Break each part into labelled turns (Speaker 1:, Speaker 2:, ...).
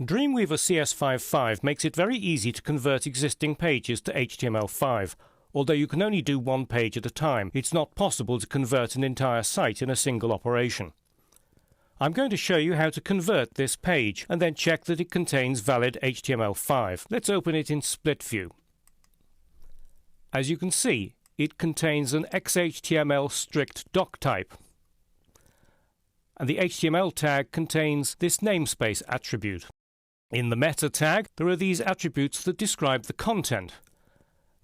Speaker 1: Dreamweaver CS55 makes it very easy to convert existing pages to HTML5. Although you can only do one page at a time, it's not possible to convert an entire site in a single operation. I'm going to show you how to convert this page and then check that it contains valid HTML5. Let's open it in split view. As you can see, it contains an XHTML strict doc type. And the HTML tag contains this namespace attribute. In the meta tag, there are these attributes that describe the content.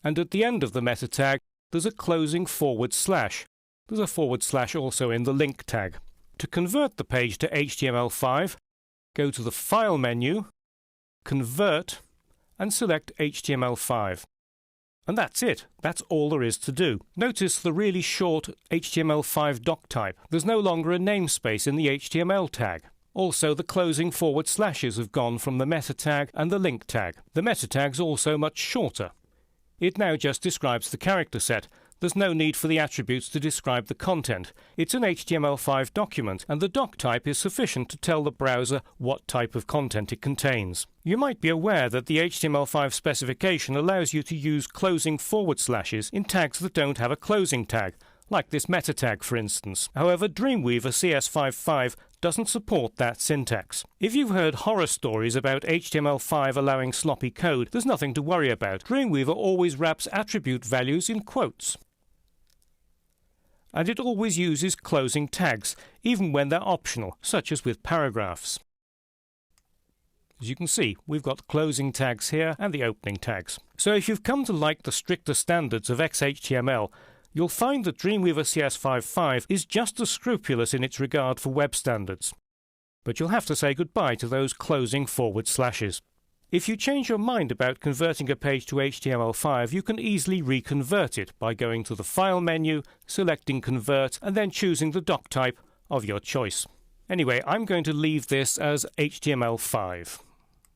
Speaker 1: And at the end of the meta tag, there's a closing forward slash. There's a forward slash also in the link tag. To convert the page to HTML5, go to the File menu, Convert, and select HTML5. And that's it. That's all there is to do. Notice the really short HTML5 doc type. There's no longer a namespace in the HTML tag. Also, the closing forward slashes have gone from the meta tag and the link tag. The meta tag's also much shorter. It now just describes the character set. There's no need for the attributes to describe the content. It's an HTML5 document, and the doc type is sufficient to tell the browser what type of content it contains. You might be aware that the HTML5 specification allows you to use closing forward slashes in tags that don't have a closing tag, like this meta tag for instance. However, Dreamweaver CS55 doesn't support that syntax. If you've heard horror stories about HTML5 allowing sloppy code, there's nothing to worry about. Dreamweaver always wraps attribute values in quotes. And it always uses closing tags, even when they're optional, such as with paragraphs. As you can see, we've got closing tags here and the opening tags. So if you've come to like the stricter standards of XHTML, you'll find that Dreamweaver CS55 is just as scrupulous in its regard for web standards. But you'll have to say goodbye to those closing forward slashes. If you change your mind about converting a page to HTML5, you can easily reconvert it by going to the File menu, selecting Convert, and then choosing the doc type of your choice. Anyway, I'm going to leave this as HTML5.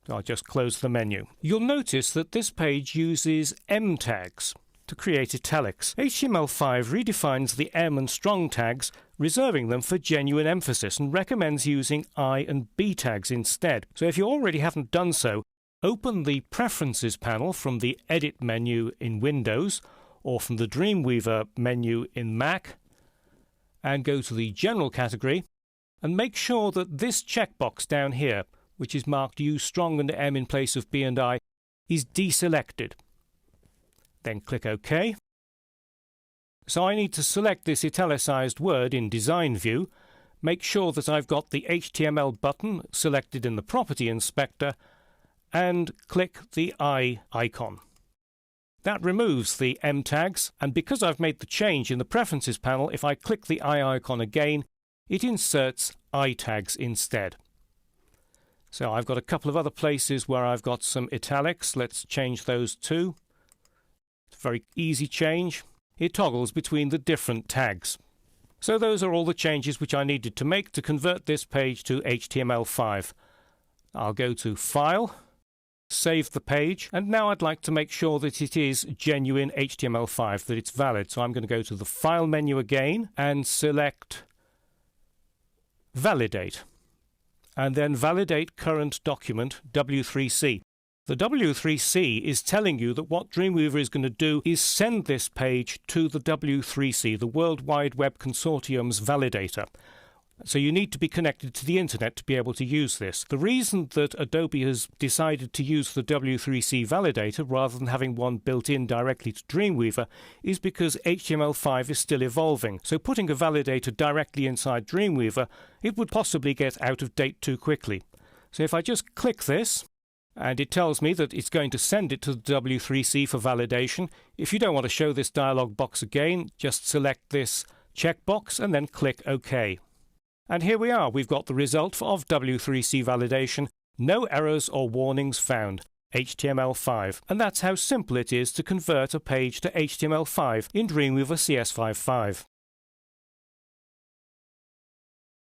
Speaker 1: I'll just close the menu. You'll notice that this page uses M tags to create italics. HTML5 redefines the M and strong tags, reserving them for genuine emphasis, and recommends using I and B tags instead. So if you already haven't done so, open the Preferences panel from the Edit menu in Windows or from the Dreamweaver menu in Mac and go to the General category and make sure that this checkbox down here, which is marked Use strong and M in place of B and I, is deselected. Then click OK. So I need to select this italicized word in Design View, make sure that I've got the HTML button selected in the Property Inspector, and click the I icon. That removes the M tags, and because I've made the change in the Preferences panel, if I click the I icon again, it inserts I tags instead. So I've got a couple of other places where I've got some italics. Let's change those too. It's a very easy change. It toggles between the different tags. So those are all the changes which I needed to make to convert this page to HTML5. I'll go to File, save the page, and now I'd like to make sure that it is genuine HTML5, that it's valid. So I'm going to go to the File menu again and select Validate, and then Validate Current Document W3C. The W3C is telling you that what Dreamweaver is going to do is send this page to the W3C, the World Wide Web Consortium's validator. So you need to be connected to the internet to be able to use this. The reason that Adobe has decided to use the W3C validator rather than having one built in directly to Dreamweaver is because HTML5 is still evolving. So putting a validator directly inside Dreamweaver, it would possibly get out of date too quickly. So if I just click this, and it tells me that it's going to send it to the W3C for validation. If you don't want to show this dialog box again, just select this checkbox and then click OK. And here we are. We've got the result of W3C validation. No errors or warnings found. HTML5. And that's how simple it is to convert a page to HTML5 in Dreamweaver CS55.